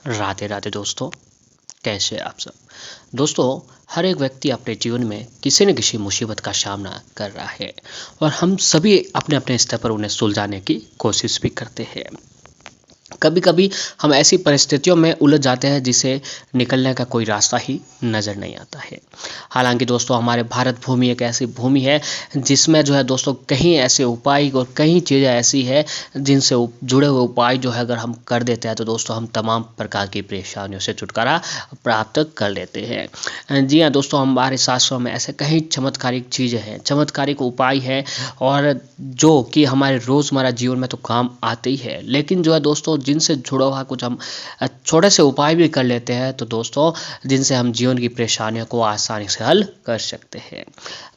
राधे राधे दोस्तों, कैसे आप सब। दोस्तों, हर एक व्यक्ति अपने जीवन में किसी न किसी मुसीबत का सामना कर रहा है और हम सभी अपने अपने स्तर पर उन्हें सुलझाने की कोशिश भी करते हैं। कभी कभी हम ऐसी परिस्थितियों में उलझ जाते हैं जिसे निकलने का कोई रास्ता ही नज़र नहीं आता है। हालांकि दोस्तों, हमारे भारत भूमि एक ऐसी भूमि है जिसमें जो है दोस्तों कहीं ऐसे उपाय और कई चीज़ें ऐसी है जिनसे जुड़े हुए उपाय जो है अगर हम कर देते हैं तो दोस्तों हम तमाम प्रकार की परेशानियों से छुटकारा प्राप्त कर लेते हैं। जी हाँ दोस्तों, हमारे शास्त्रों में ऐसे कई चमत्कारिक चीज़ें हैं, चमत्कारिक उपाय है और जो कि हमारे रोज़मर्रा जीवन में तो काम आते ही है, लेकिन जो है दोस्तों जिनसे जुड़ा हुआ कुछ हम छोटे से उपाय भी कर लेते हैं तो दोस्तों जिनसे हम जीवन की परेशानियों को आसानी से हल कर सकते हैं।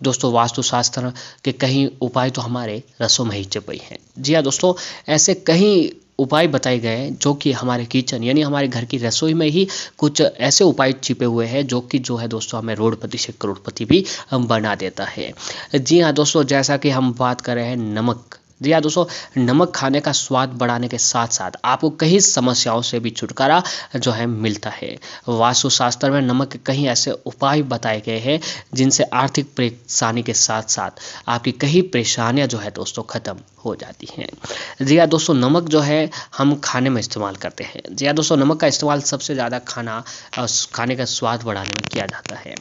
दोस्तों, वास्तुशास्त्र के कई उपाय तो हमारे रसों में ही छिपे हैं। जी हाँ दोस्तों, ऐसे कई उपाय बताए गए हैं जो कि हमारे किचन यानी हमारे घर की रसोई में ही कुछ ऐसे उपाय छिपे हुए हैं जो है दोस्तों हमें रोडपति से करोड़पति भी बना देता है। जी हाँ दोस्तों, जैसा कि हम बात कर रहे हैं नमक। जी हाँ दोस्तों, नमक खाने का स्वाद बढ़ाने के साथ साथ आपको कई समस्याओं से भी छुटकारा जो है मिलता है। वास्तुशास्त्र में नमक के कई ऐसे उपाय बताए गए हैं जिनसे आर्थिक परेशानी के साथ साथ आपकी कई परेशानियां जो है दोस्तों खत्म हो जाती हैं। जी हाँ दोस्तों, नमक जो है हम खाने में इस्तेमाल करते हैं। जी हाँ दोस्तों, नमक का इस्तेमाल सबसे ज़्यादा खाने का स्वाद बढ़ाने में किया जाता है।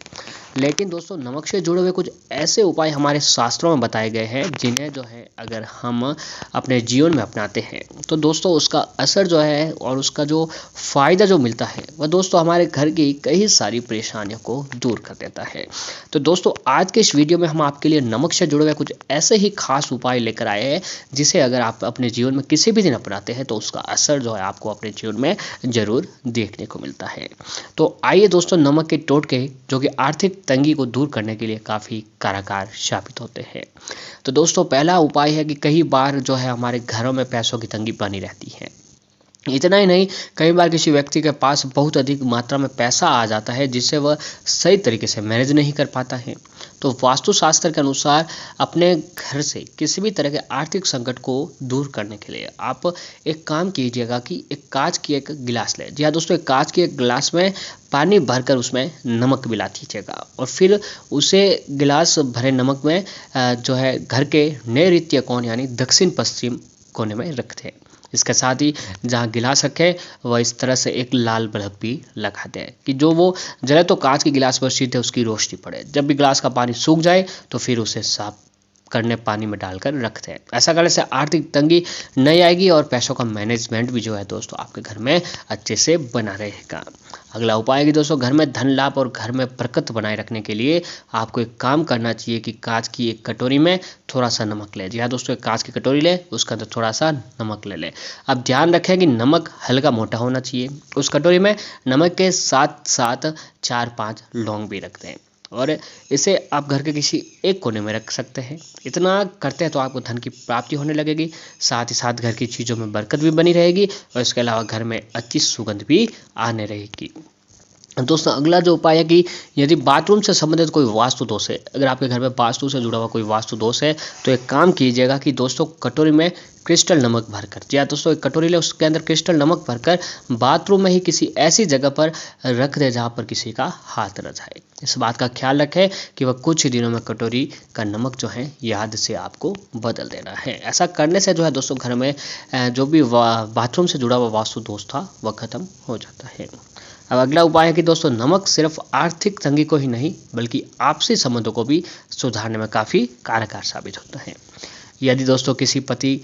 लेकिन दोस्तों, नमक से जुड़े हुए कुछ ऐसे उपाय हमारे शास्त्रों में बताए गए हैं जिन्हें जो है अगर हम अपने जीवन में अपनाते हैं तो दोस्तों उसका असर जो है और उसका जो फ़ायदा जो मिलता है वह दोस्तों हमारे घर की कई सारी परेशानियों को दूर कर देता है। तो दोस्तों, आज के इस वीडियो में हम आपके लिए नमक से जुड़े हुए कुछ ऐसे ही खास उपाय लेकर आए हैं जिसे अगर आप अपने जीवन में किसी भी दिन अपनाते हैं तो उसका असर जो है आपको अपने जीवन में ज़रूर देखने को मिलता है। तो आइए दोस्तों, नमक के टोटके जो कि आर्थिक तंगी को दूर करने के लिए काफ़ी कारगर साबित होते हैं। तो दोस्तों, पहला उपाय है कि कई बार जो है हमारे घरों में पैसों की तंगी बनी रहती है। इतना ही नहीं, कई बार किसी व्यक्ति के पास बहुत अधिक मात्रा में पैसा आ जाता है जिससे वह सही तरीके से मैनेज नहीं कर पाता है। तो वास्तुशास्त्र के अनुसार अपने घर से किसी भी तरह के आर्थिक संकट को दूर करने के लिए आप एक काम कीजिएगा कि एक कांच की एक गिलास लें। जी हाँ दोस्तों, एक कांच की एक गिलास में पानी भरकर उसमें नमक मिला दीजिएगा और फिर उसे गिलास भरे नमक में जो है घर के नैऋत्य कोण यानी दक्षिण पश्चिम कोने में रख दें। इसके साथ ही जहाँ गिलास रखे वह इस तरह से एक लाल बल्ब भी लगा दें कि जो वो जले तो कांच के गिलास पर सीधे उसकी रोशनी पड़े। जब भी गिलास का पानी सूख जाए तो फिर उसे साफ करने पानी में डालकर रख दें। ऐसा करने से आर्थिक तंगी नहीं आएगी और पैसों का मैनेजमेंट भी जो है दोस्तों आपके घर में अच्छे से बना रहेगा। अगला उपाय है कि दोस्तों घर में धन लाभ और घर में बरकत बनाए रखने के लिए आपको एक काम करना चाहिए कि कांच की एक कटोरी में थोड़ा सा नमक ले। जी हाँ दोस्तों, एक कांच की कटोरी ले, उसके अंदर थोड़ा सा नमक ले लें। अब ध्यान रखें कि नमक हल्का मोटा होना चाहिए। उस कटोरी में नमक के साथ साथ 4-5 लौंग भी रख दें और इसे आप घर के किसी एक कोने में रख सकते हैं। इतना करते हैं तो आपको धन की प्राप्ति होने लगेगी, साथ ही साथ घर की चीज़ों में बरकत भी बनी रहेगी और इसके अलावा घर में अच्छी सुगंध भी आने रहेगी। दोस्तों, अगला जो उपाय है कि यदि बाथरूम से संबंधित कोई वास्तु दोष है, अगर आपके घर में वास्तु से जुड़ा हुआ कोई वास्तु दोष है तो एक काम कीजिएगा कि दोस्तों कटोरी में क्रिस्टल नमक भरकर, जी हाँ दोस्तों, एक कटोरी ले, उसके अंदर क्रिस्टल नमक भरकर बाथरूम में ही किसी ऐसी जगह पर रख दे जहाँ पर किसी का हाथ न जाए। इस बात का ख्याल रखें कि वह कुछ ही दिनों में कटोरी का नमक जो है याद से आपको बदल देना है। ऐसा करने से जो है दोस्तों घर में जो भी बाथरूम से जुड़ा हुआ वास्तु दोष था वह खत्म हो जाता है। अब अगला उपाय है कि दोस्तों नमक सिर्फ आर्थिक तंगी को ही नहीं बल्कि आपसी संबंधों को भी सुधारने में काफ़ी कारगर साबित होता है। यदि दोस्तों किसी पति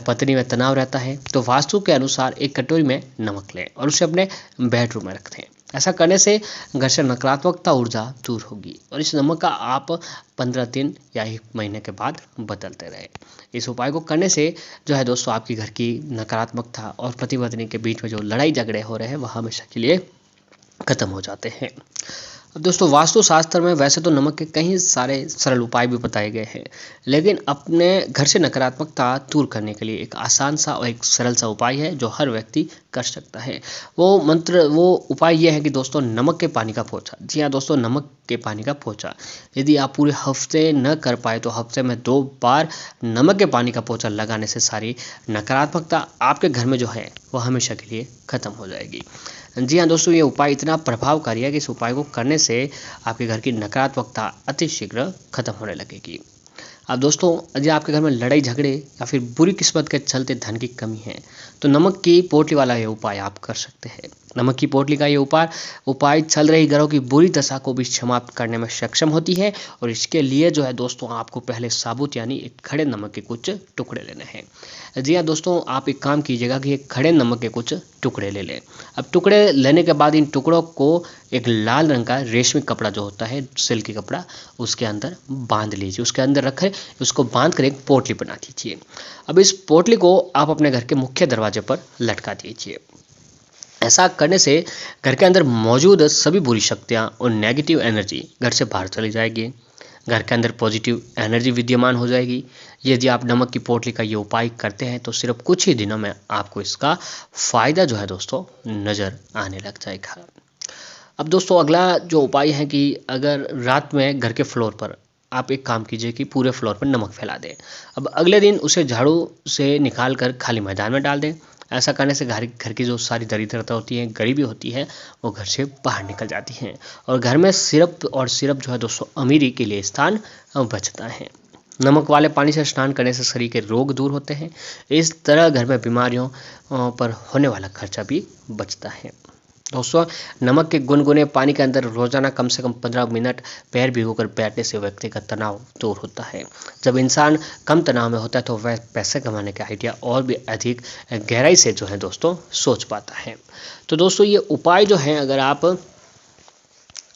पत्नी में तनाव रहता है तो वास्तु के अनुसार एक कटोरी में नमक लें और उसे अपने बेडरूम में रख दें। ऐसा करने से घर से नकारात्मकता ऊर्जा दूर होगी और इस नमक का आप 15 दिन या 1 महीने के बाद बदलते रहें। इस उपाय को करने से जो है दोस्तों आपकी घर की नकारात्मकता और पति पत्नी के बीच में जो लड़ाई झगड़े हो रहे हैं वह हमेशा के लिए खत्म हो जाते हैं। अब दोस्तों, वास्तुशास्त्र में वैसे तो नमक के कई सारे सरल उपाय भी बताए गए हैं, लेकिन अपने घर से नकारात्मकता दूर करने के लिए एक आसान सा और एक सरल सा उपाय है जो हर व्यक्ति कर सकता है। वो उपाय ये है कि दोस्तों नमक के पानी का पोछा। जी हाँ दोस्तों, नमक के पानी का पोछा यदि आप पूरे हफ्ते न कर पाए तो हफ्ते में 2 बार नमक के पानी का पोछा लगाने से सारी नकारात्मकता आपके घर में जो है वो हमेशा के लिए खत्म हो जाएगी। जी हाँ दोस्तों, ये उपाय इतना प्रभावकारी है कि इस उपाय को करने से आपके घर की नकारात्मकता अति शीघ्र खत्म होने लगेगी। अब दोस्तों, यदि आपके घर में लड़ाई झगड़े या फिर बुरी किस्मत के चलते धन की कमी है तो नमक की पोटली वाला ये उपाय आप कर सकते हैं। नमक की पोटली का ये उपाय चल रही घरों की बुरी दशा को भी समाप्त करने में सक्षम होती है। और इसके लिए जो है दोस्तों, आपको पहले साबुत यानी एक खड़े नमक के कुछ टुकड़े लेने हैं। जी हाँ दोस्तों, आप एक काम कीजिएगा कि एक खड़े नमक के कुछ टुकड़े ले लें। अब टुकड़े लेने के बाद इन टुकड़ों को एक लाल रंग का रेशमी कपड़ा जो होता है, सिल्क कपड़ा, उसके अंदर बांध लीजिए। उसके अंदर रखें, उसको बांध कर एक पोटली बना दीजिए। अब इस पोटली को आप अपने घर के मुख्य दरवाजे पर लटका दीजिए। ऐसा करने से घर के अंदर मौजूद सभी बुरी शक्तियाँ और नेगेटिव एनर्जी घर से बाहर चली जाएगी। घर के अंदर पॉजिटिव एनर्जी विद्यमान हो जाएगी। यदि आप नमक की पोटली का ये उपाय करते हैं तो सिर्फ कुछ ही दिनों में आपको इसका फ़ायदा जो है दोस्तों नज़र आने लग जाएगा। अब दोस्तों, अगला जो उपाय है कि अगर रात में घर के फ्लोर पर आप एक काम कीजिए कि पूरे फ्लोर पर नमक फैला दें। अब अगले दिन उसे झाड़ू से निकाल कर खाली मैदान में डाल दें। ऐसा करने से घर की जो सारी दरिद्रता होती है, गरीबी होती है, वो घर से बाहर निकल जाती है और घर में सिर्फ जो है दोस्तों अमीरी के लिए स्थान बचता है। नमक वाले पानी से स्नान करने से शरीर के रोग दूर होते हैं। इस तरह घर में बीमारियों पर होने वाला खर्चा भी बचता है। दोस्तों, नमक के गुनगुने पानी के अंदर रोजाना कम से कम 15 मिनट पैर भिगोकर बैठने से व्यक्ति का तनाव दूर होता है। जब इंसान कम तनाव में होता है तो वह पैसे कमाने का आइडिया और भी अधिक गहराई से जो है दोस्तों सोच पाता है। तो दोस्तों, ये उपाय जो है अगर आप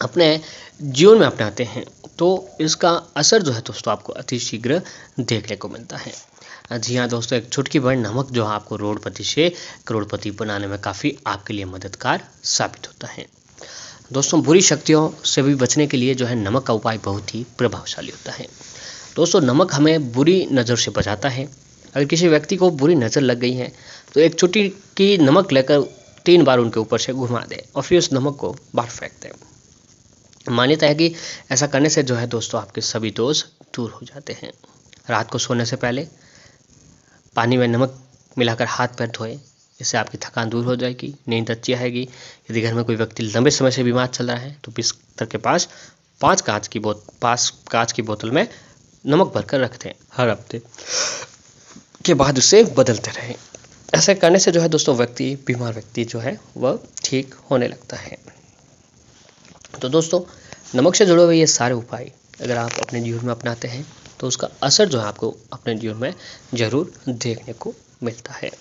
अपने जीवन में अपनाते हैं तो इसका असर जो है दोस्तों आपको अति शीघ्र देखने को मिलता है। जी हाँ दोस्तों, एक चुटकी भर नमक जो है आपको रोडपति से करोड़पति बनाने में काफ़ी आपके लिए मददगार साबित होता है। दोस्तों, बुरी शक्तियों से भी बचने के लिए जो है नमक का उपाय बहुत ही प्रभावशाली होता है। दोस्तों, नमक हमें बुरी नज़र से बचाता है। अगर किसी व्यक्ति को बुरी नज़र लग गई है तो एक चुटकी नमक लेकर 3 बार उनके ऊपर से घुमा दें और फिर उस नमक को बाहर फेंक दें। मान्यता है कि ऐसा करने से जो है दोस्तों आपके सभी दोष दूर हो जाते हैं। रात को सोने से पहले पानी में नमक मिलाकर हाथ पैर धोएं। इससे आपकी थकान दूर हो जाएगी, नींद अच्छी आएगी। यदि घर में कोई व्यक्ति लंबे समय से बीमार चल रहा है तो बिस्तर के पास 5 कांच की बोतल में नमक भरकर रख दें। हर हफ्ते के बाद उसे बदलते रहें। ऐसा करने से जो है दोस्तों बीमार व्यक्ति जो है वह ठीक होने लगता है। तो दोस्तों, नमक से जुड़े हुए ये सारे उपाय अगर आप अपने जीवन में अपनाते हैं तो उसका असर जो है आपको अपने जीवन में ज़रूर देखने को मिलता है।